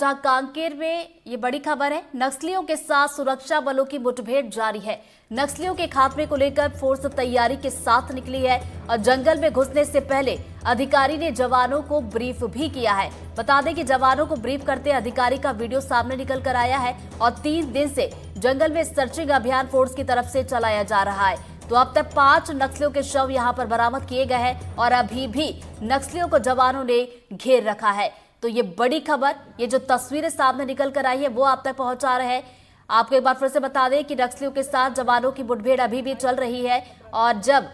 जहां कांकेर में ये बड़ी खबर है, नक्सलियों के साथ सुरक्षा बलों की मुठभेड़ जारी है। नक्सलियों के खात्मे को लेकर फोर्स तैयारी के साथ निकली है और जंगल में घुसने से पहले अधिकारी ने जवानों को ब्रीफ भी किया है। बता दें कि जवानों को ब्रीफ करते अधिकारी का वीडियो सामने निकल कर आया है और 3 दिन से जंगल में सर्चिंग अभियान फोर्स की तरफ से चलाया जा रहा है। तो अब तक 5 नक्सलियों के शव यहां पर बरामद किए गए हैं और अभी भी नक्सलियों को जवानों ने घेर रखा है। तो ये बड़ी खबर, ये जो तस्वीरें सामने निकल कर आई है वो आप तक पहुंचा रहे हैं। आपको एक बार फिर से बता दें कि नक्सलियों के साथ जवानों की मुठभेड़ अभी भी चल रही है और जब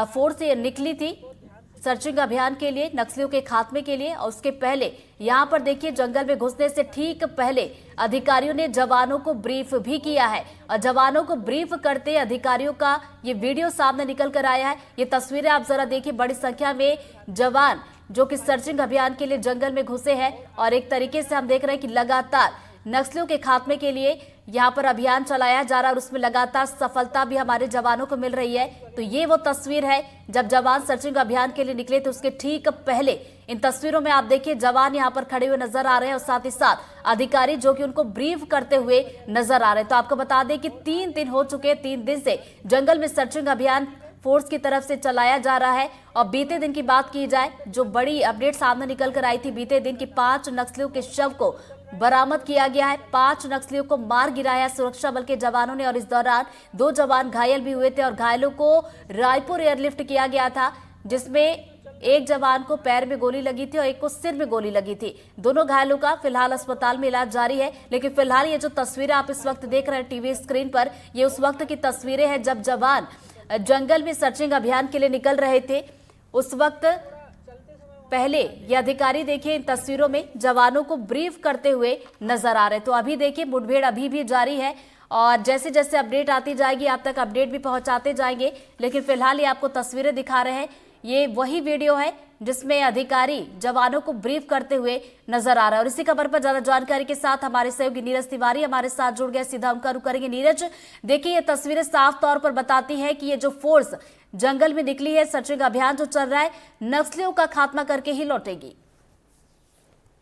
फोर्स ये निकली थी सर्चिंग अभियान के लिए, नक्सलियों के खात्मे के लिए, और उसके पहले यहां पर देखिए जंगल में घुसने से ठीक पहले अधिकारियों ने जवानों को ब्रीफ भी किया है और जवानों को ब्रीफ करते अधिकारियों का ये वीडियो सामने निकल कर आया है। ये तस्वीरें आप जरा देखिए, बड़ी संख्या में जवान जो कि सर्चिंग अभियान के लिए जंगल में घुसे हैं और एक तरीके से हम देख रहे हैं कि लगातार नक्सलियों के खात्मे के लिए यहाँ पर अभियान चलाया जा रहा है और उसमें लगातार सफलता भी हमारे जवानों को मिल रही है। तो ये वो तस्वीर है जब जवान सर्चिंग अभियान के लिए निकले थे, उसके ठीक पहले इन तस्वीरों में आप देखिए जवान यहाँ पर खड़े हुए नजर आ रहे हैं और साथ ही साथ अधिकारी जो कि उनको ब्रीफ करते हुए नजर आ रहे हैं। तो आपको बता दें कि 3 दिन हो चुके हैं, 3 दिन से जंगल में सर्चिंग अभियान फोर्स की तरफ से चलाया जा रहा है। और बीते दिन की बात की जाए, जो बड़ी अपडेट सामने निकल कर आई थी बीते दिन की, 5 नक्सलियों के शव को बरामद किया गया है। 5 नक्सलियों को मार गिराया सुरक्षा बल के जवानों ने और इस दौरान 2 जवान घायल भी हुए थे और घायलों को रायपुर एयरलिफ्ट किया गया था, जिसमें एक जवान को पैर में गोली लगी थी और एक को सिर में गोली लगी थी। दोनों घायलों का फिलहाल अस्पताल में इलाज जारी है। लेकिन फिलहाल ये जो तस्वीरें आप इस वक्त देख रहे हैं टीवी स्क्रीन पर, ये उस वक्त की तस्वीरें हैं जब जवान जंगल में सर्चिंग अभियान के लिए निकल रहे थे। उस वक्त पहले ये अधिकारी देखिए इन तस्वीरों में जवानों को ब्रीफ करते हुए नजर आ रहे। तो अभी देखिए मुठभेड़ अभी भी जारी है और जैसे जैसे अपडेट आती जाएगी आप तक अपडेट भी पहुंचाते जाएंगे। लेकिन फिलहाल ये आपको तस्वीरें दिखा रहे हैं, ये वही वीडियो है जिसमें अधिकारी जवानों को ब्रीफ करते हुए नजर आ रहा है। और इसी खबर पर ज्यादा जानकारी के साथ हमारे सहयोगी नीरज तिवारी हमारे साथ जुड़ गए, सीधा उनका रुख करेंगे। नीरज, देखिए ये तस्वीरें साफ तौर पर बताती हैं कि ये जो फोर्स जंगल में निकली है, सर्चिंग अभियान जो चल रहा है, नक्सलियों का खात्मा करके ही लौटेगी।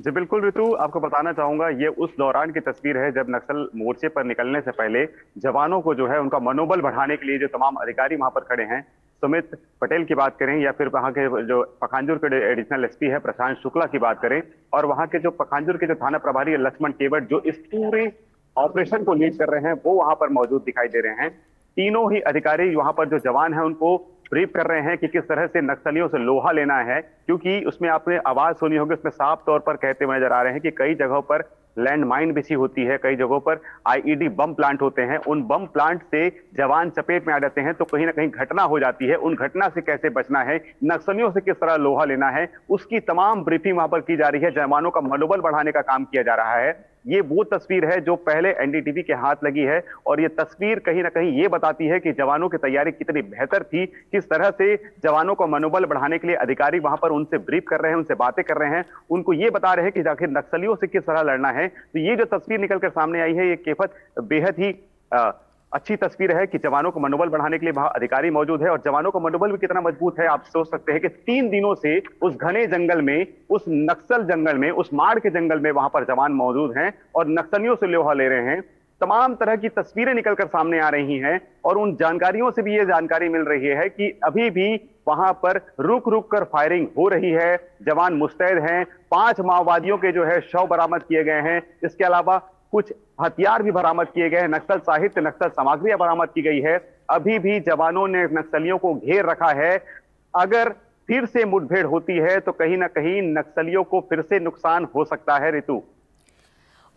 जी बिल्कुल ऋतु, आपको बताना चाहूंगा ये उस दौरान की तस्वीर है जब नक्सल मोर्चे पर निकलने से पहले जवानों को जो है उनका मनोबल बढ़ाने के लिए जो तमाम अधिकारी वहां पर खड़े हैं, सुमित पटेल की बात करें या फिर वहां के जो पखांजूर के एडिशनल एसपी है प्रशांत शुक्ला की बात करें, और वहां के जो पखांजूर के जो थाना प्रभारी है लक्ष्मण केवट, जो इस पूरे ऑपरेशन को लीड कर रहे हैं, वो वहां पर मौजूद दिखाई दे रहे हैं। तीनों ही अधिकारी वहां पर जो जवान हैं उनको ब्रीफ कर रहे हैं कि किस तरह से नक्सलियों से लोहा लेना है, क्योंकि उसमें आपने आवाज सुनी होगी, उसमें साफ तौर पर कहते हुए नजर आ रहे हैं कि कई जगहों पर लैंड माइन बिछी होती है, कई जगहों पर आईईडी बम प्लांट होते हैं, उन बम प्लांट से जवान चपेट में आ जाते हैं तो कहीं ना कहीं घटना हो जाती है। उन घटना से कैसे बचना है, नक्सलियों से किस तरह लोहा लेना है, उसकी तमाम ब्रीफिंग वहां पर की जा रही है। जवानों का मनोबल बढ़ाने का काम किया जा रहा है। ये वो तस्वीर है जो पहले एनडीटीवी के हाथ लगी है और ये तस्वीर कहीं ना कहीं ये बताती है कि जवानों की तैयारी कितनी बेहतर थी, किस तरह से जवानों का मनोबल बढ़ाने के लिए अधिकारी वहां पर उनसे ब्रीफ कर रहे हैं, उनसे बातें कर रहे हैं, उनको ये बता रहे हैं कि आखिर नक्सलियों से किस तरह लड़ना है। तो ये जो तस्वीर निकलकर सामने आई है, ये केफत बेहद ही अच्छी तस्वीर है कि जवानों को मनोबल बढ़ाने के लिए वहां अधिकारी मौजूद है। और जवानों का मनोबल भी कितना मजबूत है आप सोच सकते हैं कि 3 दिनों से उस घने जंगल में, उस नक्सल जंगल में, उस माड़ के जंगल में वहां पर जवान मौजूद हैं और नक्सलियों से लोहा ले रहे हैं। तमाम तरह की तस्वीरें निकलकर सामने आ रही हैं और उन जानकारियों से भी ये जानकारी मिल रही है कि अभी भी वहां पर रुक रुक कर फायरिंग हो रही है। जवान मुस्तैद हैं। 5 माओवादियों के जो है शव बरामद किए गए हैं। इसके अलावा कुछ हथियार भी बरामद किए गए हैं, नक्सल साहित्य, नक्सल सामग्रियां बरामद की गई है। अभी भी जवानों ने नक्सलियों को घेर रखा है। अगर फिर से मुठभेड़ होती है तो कहीं ना कहीं नक्सलियों को फिर से नुकसान हो सकता है ऋतु।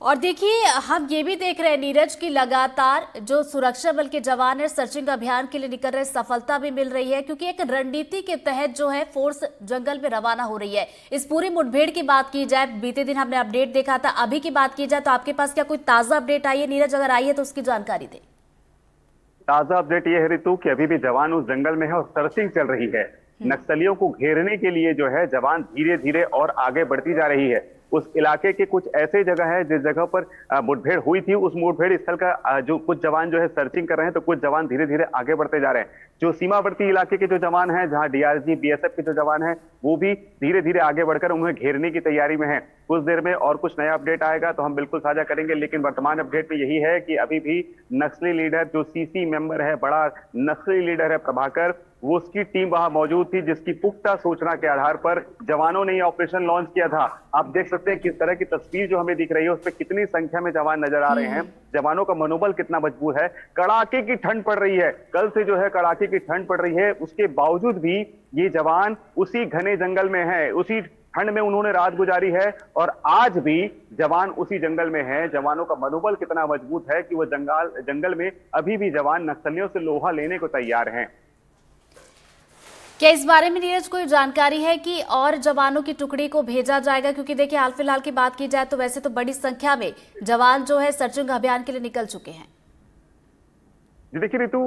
और देखिए हम ये भी देख रहे हैं नीरज की लगातार जो सुरक्षा बल के जवान है सर्चिंग अभियान के लिए निकल रहे, सफलता भी मिल रही है क्योंकि एक रणनीति के तहत जो है फोर्स जंगल में रवाना हो रही है। इस पूरी मुठभेड़ की बात की जाए, बीते दिन हमने अपडेट देखा था, अभी की बात की जाए तो आपके पास क्या कोई ताजा अपडेट आई है नीरज? अगर आई है तो उसकी जानकारी दे। ताजा अपडेट यह है ऋतु कि अभी भी जवान उस जंगल में है और सर्चिंग चल रही है। नक्सलियों को घेरने के लिए जो है जवान धीरे धीरे और आगे बढ़ती जा रही है। उस इलाके के कुछ ऐसे जगह है जिस जगह पर मुठभेड़ हुई थी, उस मुठभेड़ स्थल का जो कुछ जवान जो है सर्चिंग कर रहे हैं, तो कुछ जवान धीरे धीरे आगे बढ़ते जा रहे हैं। जो सीमावर्ती इलाके के जो जवान हैं, जहां डीआरजी बीएसएफ के जो जवान हैं, वो भी धीरे धीरे आगे बढ़कर उन्हें घेरने की तैयारी में है। कुछ देर में और कुछ नया अपडेट आएगा तो हम बिल्कुल साझा करेंगे, लेकिन वर्तमान अपडेट में यही है कि अभी भी नक्सली लीडर जो सीसी मेंबर है, बड़ा नक्सली लीडर है प्रभाकर, वो उसकी टीम वहां मौजूद थी, जिसकी पुख्ता सूचना के आधार पर जवानों ने ये ऑपरेशन लॉन्च किया था। आप देख सकते हैं किस तरह की तस्वीर जो हमें दिख रही है, उसमें कितनी संख्या में जवान नजर आ रहे हैं, जवानों का मनोबल कितना मजबूत है। कड़ाके की ठंड पड़ रही है, कल से जो है कड़ाके की ठंड पड़ रही है, उसके बावजूद भी ये जवान उसी घने जंगल में है, उसी ठंड में उन्होंने रात गुजारी है और आज भी जवान उसी जंगल में है। जवानों का मनोबल कितना मजबूत है कि वो जंगल में अभी भी जवान नक्सलियों से लोहा लेने को तैयार हैं। क्या इस बारे में नीरज कोई जानकारी है कि और जवानों की टुकड़ी को भेजा जाएगा? क्योंकि देखिए हाल फिलहाल की बात की जाए तो वैसे तो बड़ी संख्या में जवान जो है सर्चिंग अभियान के लिए निकल चुके हैं। जी देखिए रितु,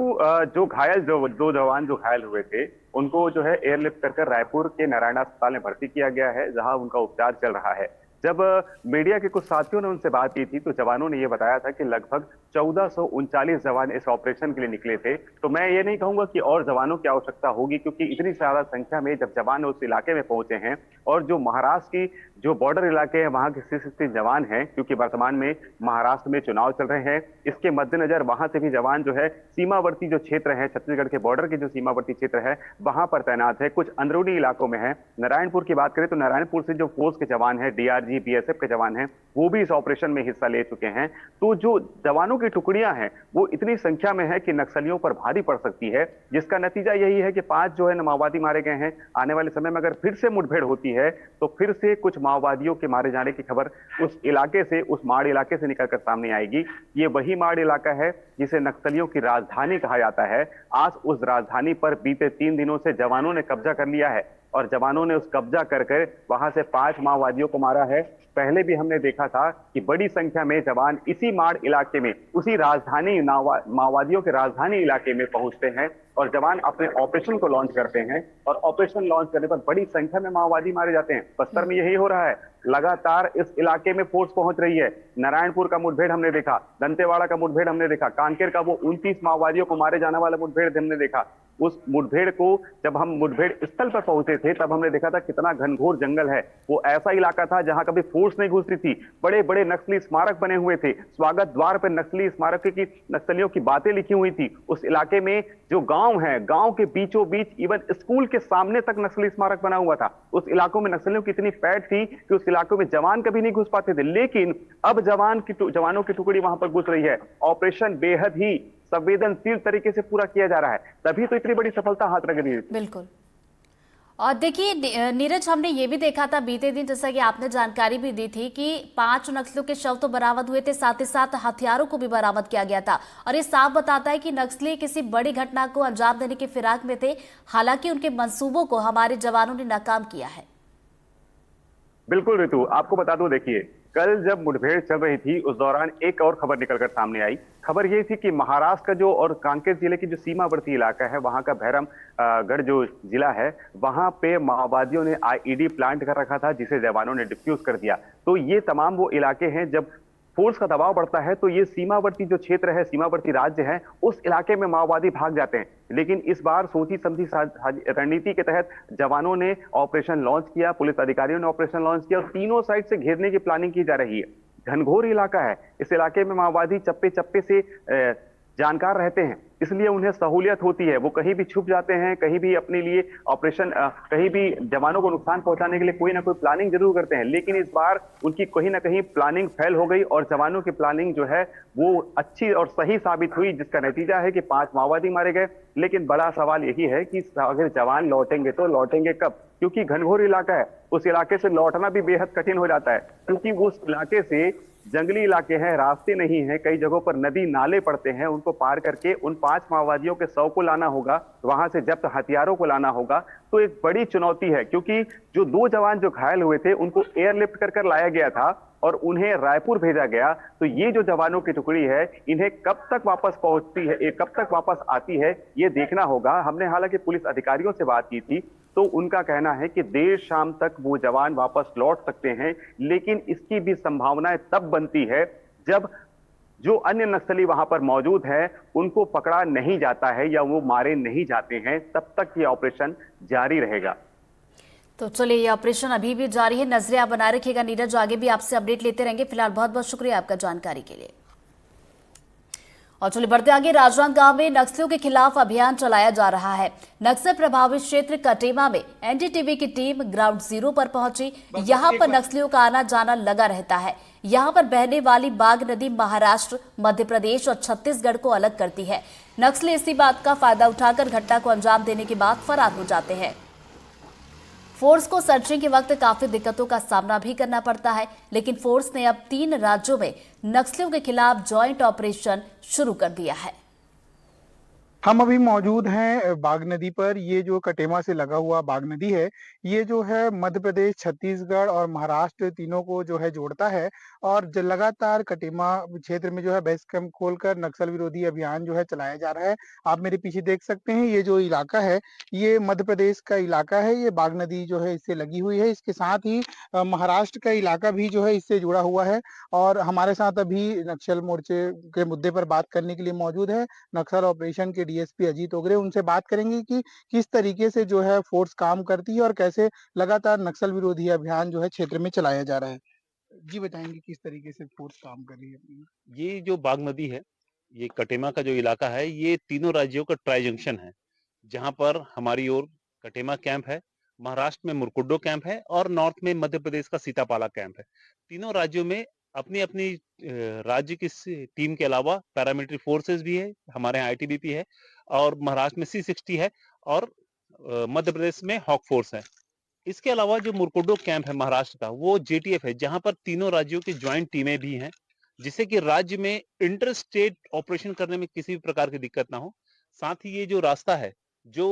जो घायल जो दो जवान जो घायल हुए थे, उनको जो है एयरलिफ्ट कर रायपुर के नारायण अस्पताल में भर्ती किया गया है, जहां उनका उपचार चल रहा है। जब मीडिया के कुछ साथियों ने उनसे बात की थी तो जवानों ने यह बताया था कि लगभग 1439 जवान इस ऑपरेशन के लिए निकले थे। तो मैं ये नहीं कहूंगा कि और जवानों की आवश्यकता होगी, क्योंकि इतनी ज्यादा संख्या में जब जवान उस इलाके में पहुंचे हैं और जो महाराष्ट्र की जो बॉर्डर इलाके हैं वहां के 60 जवान हैं, क्योंकि वर्तमान में महाराष्ट्र में चुनाव चल रहे हैं, इसके मद्देनजर वहां से भी जवान जो है सीमावर्ती जो क्षेत्र है, छत्तीसगढ़ के बॉर्डर के जो सीमावर्ती क्षेत्र है वहां पर तैनात है। कुछ अंदरूनी इलाकों में है। नारायणपुर की बात करें तो नारायणपुर से जो फोर्स के जवान है, डीआरजी बीएसएफ के जवान हैं, वो भी इस ऑपरेशन में हिस्सा ले चुके हैं। तो जो जवानों की टुकड़ियां हैं वो इतनी संख्या में है कि नक्सलियों पर भारी पड़ सकती है, जिसका नतीजा यही है कि 5 जो है माओवादी मारे गए हैं। आने वाले समय में अगर फिर से मुठभेड़ होती है तो फिर से कुछ माओवादियों के मारे जाने की खबर उस इलाके से, उस माड़ इलाके से निकलकर सामने आएगी। ये वही माड़ इलाका है जिसे नक्सलियों की राजधानी कहा जाता है। आज उस राजधानी पर बीते 3 दिनों से जवानों ने कब्जा कर लिया है और जवानों ने उस कब्जा कर वहां से 5 माओवादियों को मारा है। पहले भी हमने देखा था कि बड़ी संख्या में जवान इसी माड़ इलाके में, उसी राजधानी माओवादियों के राजधानी इलाके में पहुंचते हैं और जवान अपने ऑपरेशन को लॉन्च करते हैं और ऑपरेशन लॉन्च करने पर बड़ी संख्या में माओवादी मारे जाते हैं। बस्तर में यही हो रहा है, लगातार इस इलाके में फोर्स पहुंच रही है। नारायणपुर का मुठभेड़ हमने देखा, दंतेवाड़ा का मुठभेड़ हमने देखा, कांकेर का वो 29 माओवादियों को मारे जाने वाला मुठभेड़ हमने देखा। उस मुठभेड़ को जब हम मुठभेड़ स्थल पर पहुंचे थे तब हमने देखा था कितना घनघोर जंगल है। वो ऐसा इलाका था जहां कभी फोर्स नहीं घुसती थी। बड़े बड़े नक्सली स्मारक बने हुए थे, स्वागत द्वार पर नक्सली स्मारक की नक्सलियों की बातें लिखी हुई थी। उस इलाके में जो गांव है, गांव के बीचों बीच इवन स्कूल के सामने तक नक्सली स्मारक बना हुआ था। उस इलाकों में नक्सलियों की इतनी पैठ थी कि उस इलाकों में जवान कभी नहीं घुस पाते थे, लेकिन अब जवानों की टुकड़ी वहां पर घुस रही है। ऑपरेशन बेहद ही संवेदनशील तरीके से पूरा किया जा रहा है, तभी तो इतनी बड़ी सफलता हाथ लग रही है। बिल्कुल। और देखिए नीरज, हमने ये भी देखा था बीते दिन, जैसा कि आपने जानकारी भी दी थी कि 5 नक्सलियों के शव तो बरामद हुए थे, साथ ही साथ हथियारों को भी बरामद किया गया था और ये साफ बताता है कि नक्सली किसी बड़ी घटना को अंजाम देने की फिराक में थे। हालांकि उनके मंसूबों को हमारे जवानों ने नाकाम किया है। बिल्कुल रितु, आपको बता दूं, देखिए कल जब मुठभेड़ चल रही थी उस दौरान एक और खबर निकलकर सामने आई। खबर ये थी कि महाराष्ट्र का जो और कांकेर जिले की जो सीमावर्ती इलाका है, वहां का भैरमगढ़ जो जिला है, वहां पे माओवादियों ने आईईडी प्लांट कर रखा था, जिसे जवानों ने डिफ्यूज कर दिया। तो ये तमाम वो इलाके हैं जब फोर्स का दबाव बढ़ता है तो ये सीमावर्ती जो क्षेत्र है, सीमावर्ती राज्य है, उस इलाके में माओवादी भाग जाते हैं। लेकिन इस बार सोची समझी रणनीति के तहत जवानों ने ऑपरेशन लॉन्च किया, पुलिस अधिकारियों ने ऑपरेशन लॉन्च किया और तीनों साइड से घेरने की प्लानिंग की जा रही है। घनघोर इलाका है, इस इलाके में माओवादी चप्पे चप्पे से जानकार रहते हैं, इसलिए उन्हें सहूलियत होती है। वो कहीं भी छुप जाते हैं, कहीं भी अपने लिए ऑपरेशन, कहीं भी जवानों को नुकसान पहुंचाने के लिए कोई ना कोई प्लानिंग जरूर करते हैं। लेकिन इस बार उनकी कहीं ना कहीं प्लानिंग फेल हो गई और जवानों की प्लानिंग जो है वो अच्छी और सही साबित हुई, जिसका नतीजा है कि 5 माओवादी मारे गए। लेकिन बड़ा सवाल यही है कि अगर जवान लौटेंगे तो लौटेंगे कब, क्योंकि घनघोर इलाका है, उस इलाके से लौटना भी बेहद कठिन हो जाता है, क्योंकि उस इलाके से जंगली इलाके हैं, रास्ते नहीं हैं, कई जगहों पर नदी नाले पड़ते हैं, उनको पार करके उन 5 माओवादियों के शव को लाना होगा, वहां से जब्त हथियारों को लाना होगा। तो एक बड़ी चुनौती है, क्योंकि जो 2 जवान जो घायल हुए थे उनको एयरलिफ्ट कर लाया गया था और उन्हें रायपुर भेजा गया। तो ये जो जवानों की टुकड़ी है, इन्हें कब तक वापस पहुंचती है, कब तक वापस आती है, ये देखना होगा। हमने हालांकि पुलिस अधिकारियों से बात की थी, तो उनका कहना है कि देर शाम तक वो जवान वापस लौट सकते हैं, लेकिन इसकी भी संभावनाएं तब बनती है जब जो अन्य नक्सली वहां पर मौजूद है उनको पकड़ा नहीं जाता है या वो मारे नहीं जाते हैं, तब तक ये ऑपरेशन जारी रहेगा। तो चलिए, ये ऑपरेशन अभी भी जारी है, नजरें आप बनाए रखिएगा नीरज, आगे भी आपसे अपडेट लेते रहेंगे। फिलहाल बहुत बहुत शुक्रिया आपका जानकारी के लिए। और चलिए बढ़ते आगे, राजनांदगांव में नक्सलियों के खिलाफ अभियान चलाया जा रहा है। नक्सल प्रभावित क्षेत्र कटेमा में एनडीटीवी की टीम ग्राउंड जीरो पर पहुंची। यहां पर नक्सलियों का आना जाना लगा रहता है। यहां पर बहने वाली बाघ नदी महाराष्ट्र, मध्य प्रदेश और छत्तीसगढ़ को अलग करती है। नक्सली इसी बात का फायदा उठाकर घटना को अंजाम देने के बाद फरार हो जाते हैं। फोर्स को सर्चिंग के वक्त काफी दिक्कतों का सामना भी करना पड़ता है, लेकिन फोर्स ने अब 3 राज्यों में नक्सलियों के खिलाफ जॉइंट ऑपरेशन शुरू कर दिया है। हम अभी मौजूद हैं बाघ नदी पर। ये जो कटेमा से लगा हुआ बाघ नदी है, ये जो है मध्य प्रदेश, छत्तीसगढ़ और महाराष्ट्र तीनों को जो है जोड़ता है। और लगातार कटेमा क्षेत्र में जो है बेस कैंप खोलकर नक्सल विरोधी अभियान जो है चलाया जा रहा है। आप मेरे पीछे देख सकते हैं, ये जो इलाका है ये मध्य प्रदेश का इलाका है। ये बाघ नदी जो है इससे लगी हुई है। इसके साथ ही महाराष्ट्र का इलाका भी जो है इससे जुड़ा हुआ है। और हमारे साथ अभी नक्सल मोर्चे के मुद्दे पर बात करने के लिए मौजूद है नक्सल ऑपरेशन के डीएसपी अजीत ओगरे। उनसे बात करेंगे कि किस तरीके से जो है फोर्स काम करती है और कैसे लगातार नक्सल विरोधी अभियान जो है क्षेत्र में चलाया जा रहा है। जी बताएंगे किस तरीके से फोर्स काम कर रही है अपनी। ये जो बाघ नदी है, ये कटेमा का जो इलाका है, ये तीनों राज्यों का ट्राई जंक्शन है, जहां पर हमारी ओर कटेमा कैंप है, महाराष्ट्र में मुरकुड्डो कैंप है और नॉर्थ में मध्य प्रदेश का सीतापाला कैंप है। तीनों राज्यों में अपनी अपनी राज्य की टीम के अलावा पैरामिलिट्री फोर्सेस भी है, हमारे यहाँ आईटीबीपी है और महाराष्ट्र में C60 है और मध्य प्रदेश में हॉक फोर्स है। इसके अलावा जो मुरकुड्डो कैंप है महाराष्ट्र का, वो जेटीएफ है, जहां पर तीनों राज्यों की ज्वाइंट टीमें भी हैं, जिससे कि राज्य में इंटर स्टेट ऑपरेशन करने में किसी भी प्रकार की दिक्कत ना हो। साथ ही ये जो रास्ता है जो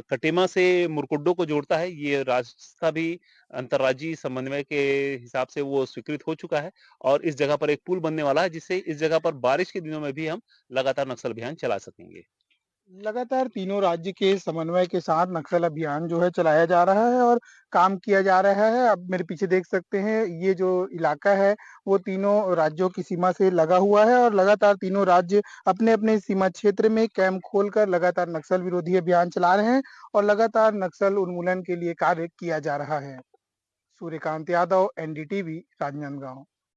कटेमा से मुरकुड्डो को जोड़ता है, ये रास्ता भी अंतर्राज्यीय समन्वय के हिसाब से वो स्वीकृत हो चुका है और इस जगह पर एक पुल बनने वाला है, जिससे इस जगह पर बारिश के दिनों में भी हम लगातार नक्सल अभियान चला सकेंगे। लगातार तीनों राज्य के समन्वय के साथ नक्सल अभियान जो है चलाया जा रहा है और काम किया जा रहा है। अब मेरे पीछे देख सकते हैं, ये जो इलाका है वो तीनों राज्यों की सीमा से लगा हुआ है और लगातार तीनों राज्य अपने अपने सीमा क्षेत्र में कैंप खोलकर लगातार नक्सल विरोधी अभियान चला रहे हैं और लगातार नक्सल उन्मूलन के लिए कार्य किया जा रहा है। सूर्यकांत यादव, एनडीटीवी, राजनांदगांव।